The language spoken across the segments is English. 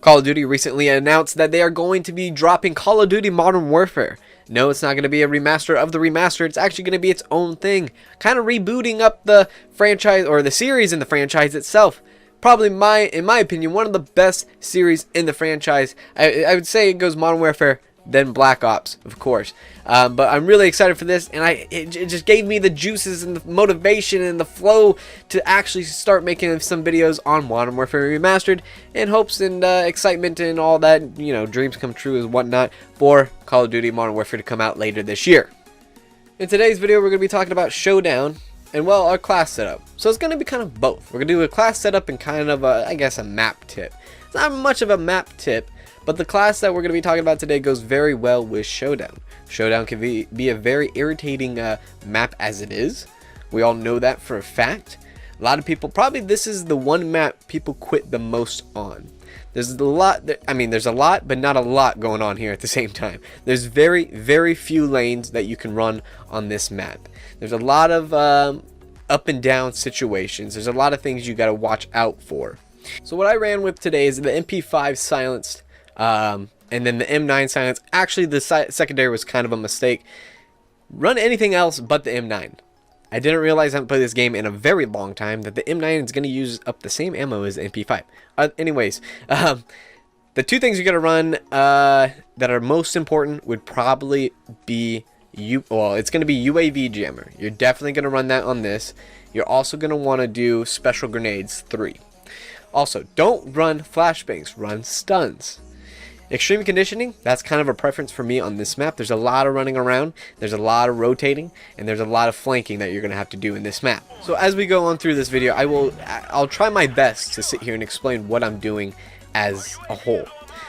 Call of Duty recently announced that they are going to be dropping Call of Duty Modern Warfare. No, it's not going to be a remaster of the remaster. It's actually going to be its own thing. Kind of rebooting up the franchise, or the series in the franchise itself. Probably, in my opinion, one of the best series in the franchise. I would say it goes Modern Warfare, then Black Ops, of course. But I'm really excited for this, and it just gave me the juices and the motivation and the flow to actually start making some videos on Modern Warfare Remastered, in hopes and excitement and all that, you know, dreams come true and whatnot, for Call of Duty Modern Warfare to come out later this year. In today's video, we're going to be talking about Showdown and, well, our class setup. So it's going to be kind of both. We're going to do a class setup and kind of a, I guess, a map tip. It's not much of a map tip, but the class that we're going to be talking about today goes very well with Showdown. Showdown can be a very irritating map as it is. We all know that for a fact. A lot of people, probably this is the one map people quit the most on. There's a lot, there's a lot, but not a lot going on here at the same time. There's very, very few lanes that you can run on this map. There's a lot of up and down situations. There's a lot of things you got to watch out for. So what I ran with today is the MP5 silenced, and then the M9 silenced. Actually, the secondary was kind of a mistake. Run anything else but the M9. I didn't realize I haven't played this game in a very long time that the M9 is going to use up the same ammo as the MP5. Anyways, the two things you're going to run that are most important would probably be it's going to be UAV jammer. You're definitely going to run that on this. You're also going to want to do special grenades 3. Also, don't run flashbangs, run stuns. Extreme conditioning, that's kind of a preference for me on this map. There's a lot of running around, there's a lot of rotating, and there's a lot of flanking that you're going to have to do in this map. So as we go on through this video, I'll try my best to sit here and explain what I'm doing as a whole.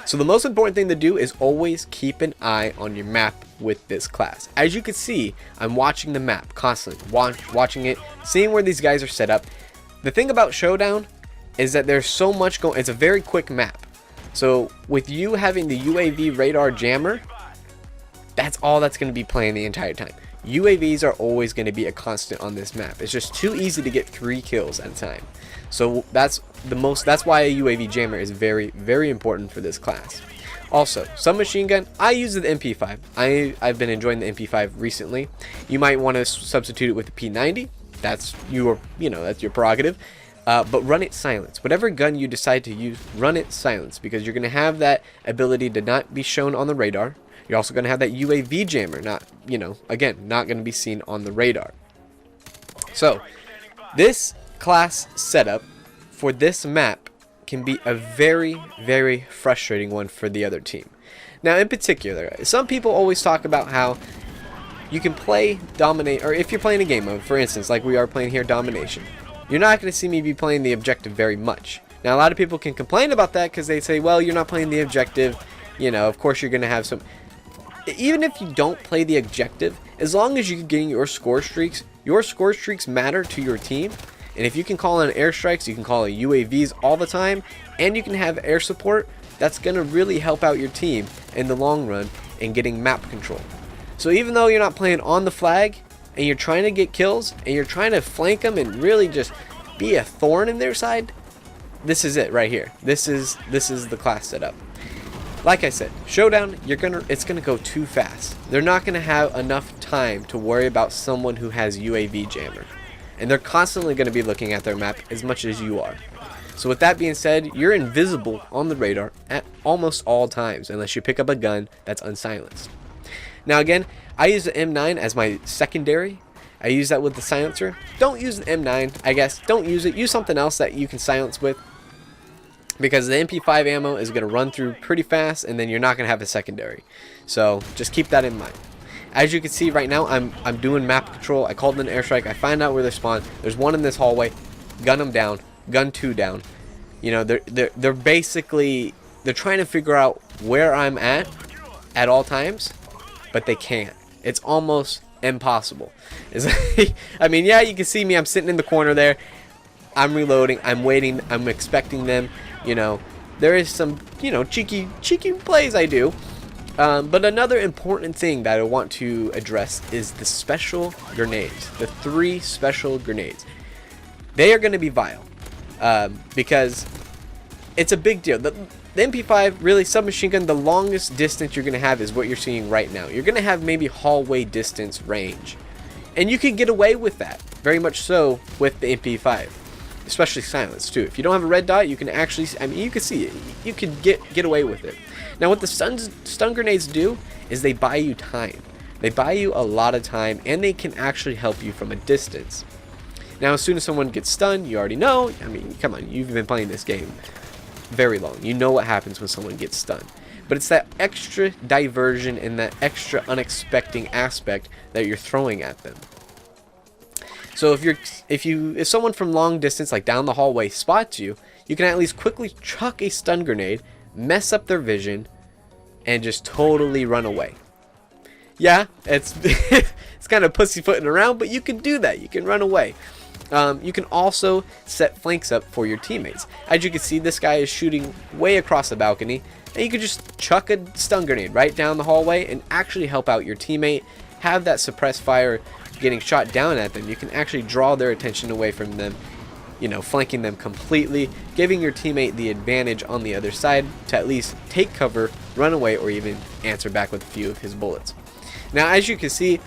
So the most important thing to do is always keep an eye on your map with this class. As you can see, I'm watching the map constantly, watching it, seeing where these guys are set up. The thing about Showdown is that there's so much going. It's a very quick map. So with you having the UAV radar jammer, that's all that's going to be playing the entire time. UAVs are always going to be a constant on this map. It's just too easy to get 3 kills at a time. So that's why a UAV jammer is very, very important for this class. Also, submachine gun, I use the MP5. I've been enjoying the MP5 recently. You might want to substitute it with the P90. That's your prerogative. But run it silenced. Whatever gun you decide to use, run it silenced, because you're going to have that ability to not be shown on the radar. You're also going to have that UAV jammer, not going to be seen on the radar. So, this class setup for this map can be a very, very frustrating one for the other team. Now, in particular, some people always talk about how you can play dominate, or if you're playing a game mode, for instance, like we are playing here, domination. You're not going to see me be playing the objective very much. Now, a lot of people can complain about that because they say, well, you're not playing the objective. You know, of course you're going to have some. Even if you don't play the objective, as long as you're getting your score streaks matter to your team. And if you can call in airstrikes, you can call in UAVs all the time, and you can have air support, that's going to really help out your team in the long run in getting map control. So even though you're not playing on the flag, and you're trying to get kills, and you're trying to flank them and really just be a thorn in their side, this is it right here. This is the class setup. Like I said, Showdown, it's gonna go too fast. They're not gonna have enough time to worry about someone who has UAV jammer, and they're constantly gonna be looking at their map as much as you are. So with that being said, you're invisible on the radar at almost all times unless you pick up a gun that's unsilenced. Now again, I use the M9 as my secondary. I use that with the silencer. Don't use the M9, I guess. Don't use it. Use something else that you can silence with, because the MP5 ammo is going to run through pretty fast, and then you're not going to have a secondary. So just keep that in mind. As you can see right now, I'm doing map control. I called in an airstrike. I find out where they spawn. There's one in this hallway. Gun them down. Gun 2 down. You know, they're basically trying to figure out where I'm at all times, but they can't. It's almost impossible. It's like, I mean, yeah, you can see me. I'm sitting in the corner there. I'm reloading. I'm waiting. I'm expecting them. You know, there is some, cheeky plays I do. But another important thing that I want to address is the special grenades. The 3 special grenades. They are going to be vile. Because it's a big deal. the MP5, really, submachine gun, the longest distance you're going to have is what you're seeing right now. You're going to have maybe hallway distance range. And you can get away with that, very much so, with the MP5. Especially silence, too. If you don't have a red dot, you can actually, I mean, you can see it. You can get away with it. Now, what the stun grenades do is they buy you time. They buy you a lot of time, and they can actually help you from a distance. Now, as soon as someone gets stunned, you already know. I mean, come on, you've been playing this game very long. You know what happens when someone gets stunned. But it's that extra diversion and that extra unexpected aspect that you're throwing at them. So if someone from long distance, like down the hallway, spots you, you can at least quickly chuck a stun grenade, mess up their vision, and just totally run away. Yeah, it's it's kind of pussyfooting around, but you can do that. You can run away. You can also set flanks up for your teammates. As you can see, this guy is shooting way across the balcony, and you can just chuck a stun grenade right down the hallway and actually help out your teammate. Have that suppressed fire getting shot down at them. You can actually draw their attention away from them, you know, flanking them completely, giving your teammate the advantage on the other side to at least take cover, run away, or even answer back with a few of his bullets. Now, as you can see,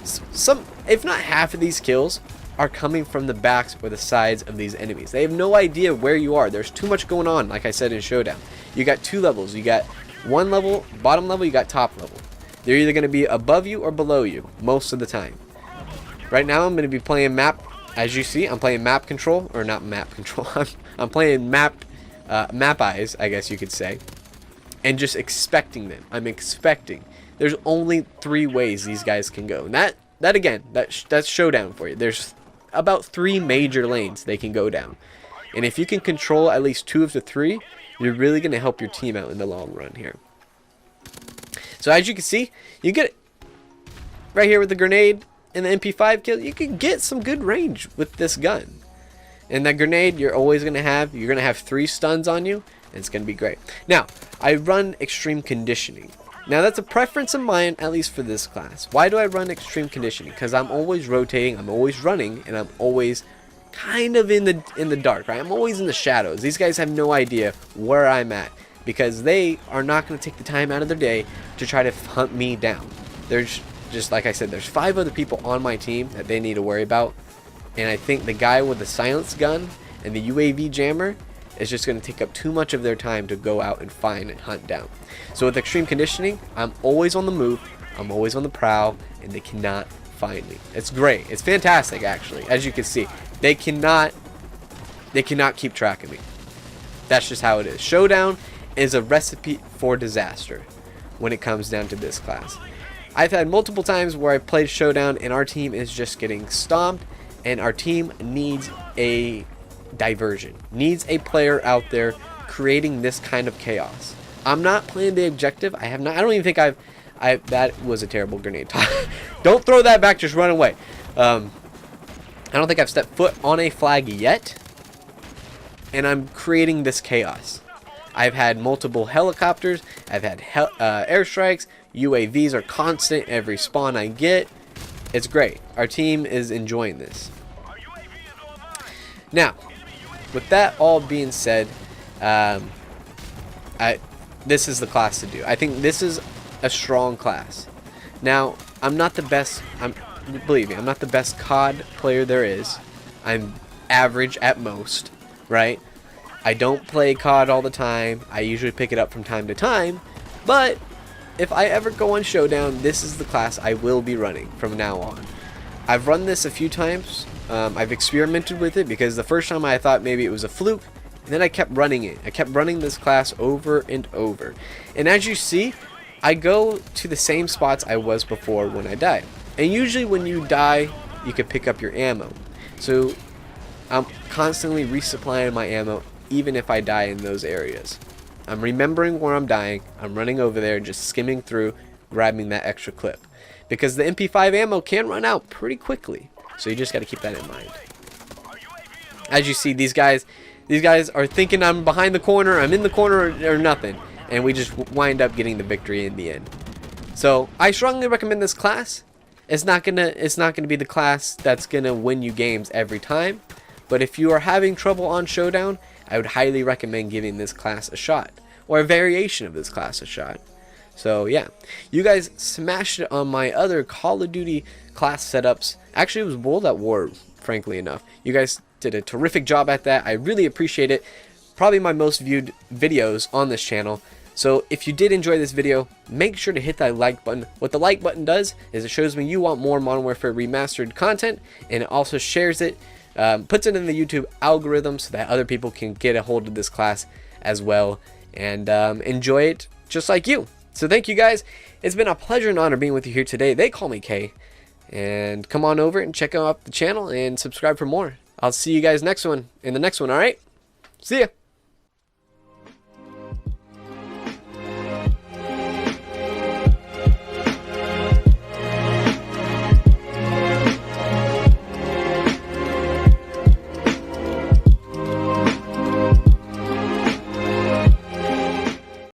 some, if not half of these kills are coming from the backs or the sides of these enemies. They have no idea where you are. There's too much going on, like I said in Showdown. You got two levels. You got one level, bottom level, you got top level. They're either going to be above you or below you most of the time. Right now, I'm going to be playing map. As you see, I'm playing map control, or not map control. I'm playing map eyes, I guess you could say, and just expecting them. I'm expecting. There's only 3 ways these guys can go. And that again, that's Showdown for you. There's about 3 major lanes they can go down. And if you can control at least 2 of the 3, you're really going to help your team out in the long run here. So as you can see, you get it right here with the grenade and the MP5 kill. You can get some good range with this gun. And that grenade, you're going to have 3 stuns on you, and it's going to be great. Now, I run extreme conditioning. Now, that's a preference of mine, at least for this class. Why do I run extreme conditioning? Because I'm always rotating, I'm always running, and I'm always kind of in the dark, right? I'm always in the shadows. These guys have no idea where I'm at, because they are not going to take the time out of their day to try to hunt me down. There's, just like I said, there's 5 other people on my team that they need to worry about. And I think the guy with the silence gun and the UAV jammer is just going to take up too much of their time to go out and find and hunt down. So with extreme conditioning, I'm always on the move, I'm always on the prowl, and they cannot find me. It's great. It's fantastic, actually. As you can see, they cannot keep track of me. That's just how it is. Showdown is a recipe for disaster when it comes down to this class. I've had multiple times where I played Showdown and our team is just getting stomped, and our team needs a diversion, needs a player out there creating this kind of chaos. I'm not playing the objective. I don't even think that was a terrible grenade. Don't throw that back, just run away. I don't think I've stepped foot on a flag yet, and I'm creating this chaos. I've had multiple helicopters, I've had airstrikes, UAVs are constant every spawn I get. It's great. Our team is enjoying this. Now, with that all being said, this is the class to do. I think this is a strong class. Now, I'm not the best, believe me, I'm not the best COD player there is. I'm average at most, right? I don't play COD all the time. I usually pick it up from time to time, but if I ever go on Showdown, this is the class I will be running from now on. I've run this a few times. I've experimented with it because the first time I thought maybe it was a fluke, and then I kept running it. I kept running this class over and over. And as you see, I go to the same spots I was before when I died. And usually when you die, you can pick up your ammo. So I'm constantly resupplying my ammo even if I die in those areas. I'm remembering where I'm dying, I'm running over there, just skimming through, grabbing that extra clip. Because the MP5 ammo can run out pretty quickly, so you just got to keep that in mind. As you see, these guys are thinking I'm behind the corner, I'm in the corner, or nothing. And we just wind up getting the victory in the end. So, I strongly recommend this class. It's not gonna be the class that's gonna win you games every time. But if you are having trouble on Showdown, I would highly recommend giving this class a shot. or a variation of this class a shot. So yeah, you guys smashed it on my other Call of Duty class setups. Actually, it was World at War, frankly enough. You guys did a terrific job at that. I really appreciate it. Probably my most viewed videos on this channel. So if you did enjoy this video, make sure to hit that like button. What the like button does is it shows me you want more Modern Warfare Remastered content, and it also shares it, puts it in the YouTube algorithm so that other people can get a hold of this class as well and enjoy it just like you. So thank you guys. It's been a pleasure and honor being with you here today. They call me Kay. And come on over and check out the channel and subscribe for more. I'll see you guys in the next one, alright? See ya!